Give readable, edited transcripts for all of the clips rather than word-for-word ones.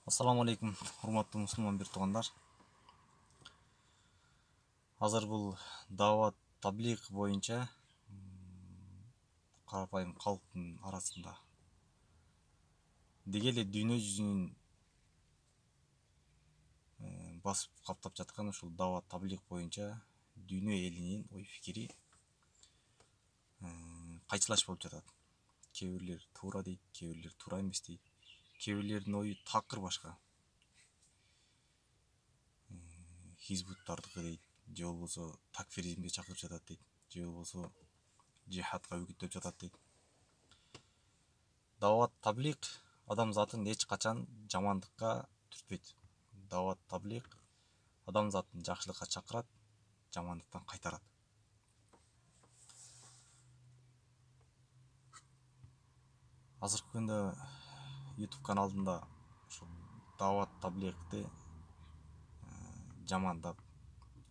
Ассаламу алейкум, урматтуу мусулман бир туугандар. Азыр бул даават таблиг боюнча карапайым калктын арасында деги эле дүйнө жүзүнүн басып каптап жаткан ушул даават таблиг боюнча дүйнө элинин ой пикири кайчылаш болуп жатат. Кээ бирлер туура дейт, кээ бирлер туура эмес дейт. Кээ бирлердин ою такыр башка. Хизбуттардыкы дейт, же болбосо такфиризмге чакырып жатат дейт, же болбосо жихадка үгүттөп жатат дейт. Даават таблиг адамзатын эч качан жамандыкка түртпөйт. Даават таблиг адамзатын жакшылыкка чакырат, жамандыктан кайтарат. Азыркы күндө YouTube каналында ушул даават таблигти жамандап,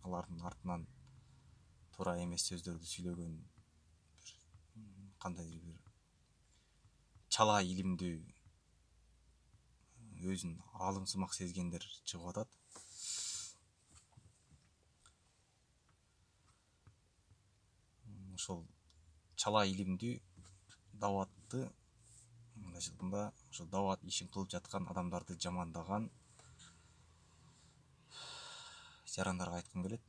алардын артынан туура эмес сөздөрдү сүйлөгөн кандайдыр бир чала илимдүү өзүн аалымсымак сезгендер чыгып атат. Ошол чала илимдүү дааватты мындайча ошол даават ишин кылып жаткан адамдарды жамандаган жарандарга айткым келет.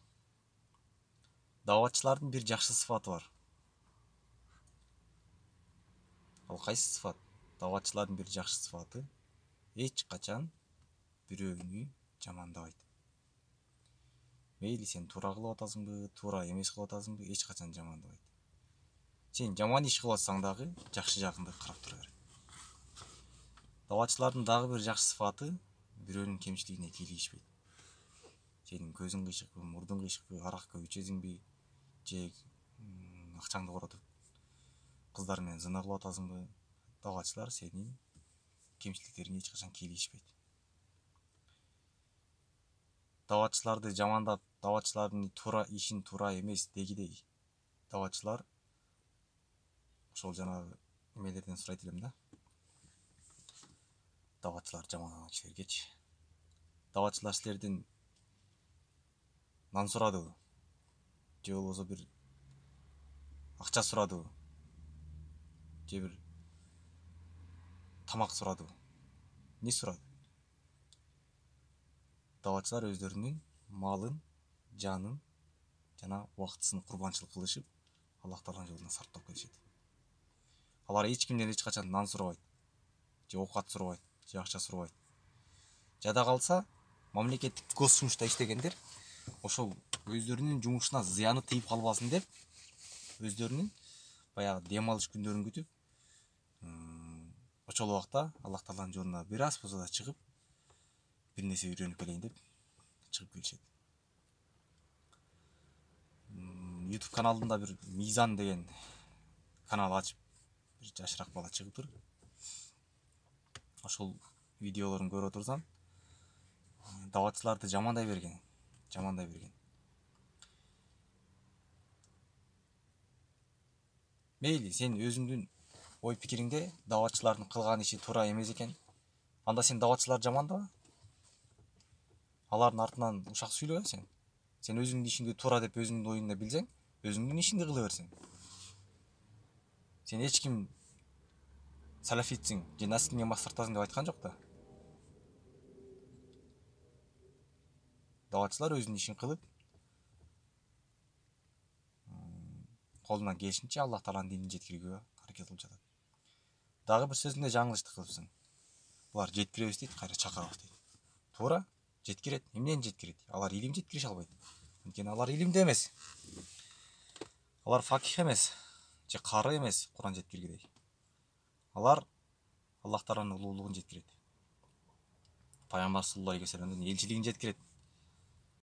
Дааватчылардын бир жакшы сыфаты бар. Ал кайсы сыфат? Дааватчылардын бир жакшы сыфаты эч качан бирөөнү жамандабайт. Мейли сен туура кылып атасыңбы, туура эмес кылып атасыңбы, эч качан жамандабайт. Сен жаман иш кылып атсаң дагы жакшы жагыңды карап тура бер. Дааватчылардын дагы бир жакшы сыфаты бирөөнүн кемчилигине кийлигишпейт. Сенин көзүң кыйшыкпы, мурдуң кыйшыкпы, арак көп ичесиңби, же акчаңды коротуп кыздар менен зына кылып атасыңбы? Дааватчылар сенин кемчиликтериңе эч качан кийлигишпейт. Дааватчыларды жамандап, дааватчылардын туура ишин туура эмес дегидей, дааватчылар ошол жанагы эмелерден сурайт элем да. Дааватчылар жамандаган кишилергечи. Дааватчылар силерден нан сурадыбы? Же болбосо бир акча сурадыбы? Же бир тамак сурадыбы? Не сурады? Дааватчылар өздөрүнүн малын, жанын жана убактысын курбанчылык кылышып, Аллах Тааланын жолуна сарптап кетишет. Алар эч кимден эч качан нан сурабайт, же оокат сурабайт, же акча сурабайт. Жада калса, мамлекеттик гос жумушта иштегендер ошол өздөрүнүн жумушуна зыяны тийип калбасын деп, өздөрүнүн баягы дем алыш күндөрүн күтүп, ошол убакта Аллах Тааланын жолуна бир аз болсо да чыгып, бир нерсе үйрөнүп келейин деп чыгып келишет. YouTube каналында бир Мизан деген канал ачып, бир жашыраак бала чыгыптыр. Ошол видеолорун көрүп отурсам, дааватчыларды жамандай берген. Мейли, сен өзүңдүн ой пикириңде дааватчылардын кылган иши туура эмес экен. Анда сен дааватчыларды жамандаба. Алардын артынан ушак сүйлөбө сен. Сен өзүңдүн ишиңди туура деп өзүңдүн оюңда билсең, өзүңдүн ишиңди кыла берсең. Сен эч ким салафитсиң же нәсилиңе мас тартасың деп айткан жок да. Дааватчылар өзүнүн ишин кылып, колунан келишинче Аллах Тааланын динин жеткирүүгө аракет кылып жатат. Дагы бир сөзүңдө жаңылыштык кылыпсың. Булар жеткиребиз дейт, кайра чакырабыз дейт. Туура, жеткирет. Эмнени жеткирет? Алар илим жеткирише албайт. Анткени алар илимде эмес. Алар факих эмес, же кары эмес Куран жеткиргидей. Алар Аллах Тааланын улуулугун жеткирет. Пайгамбар саллаллаху алейхи ва салламдын элчилигин жеткирет.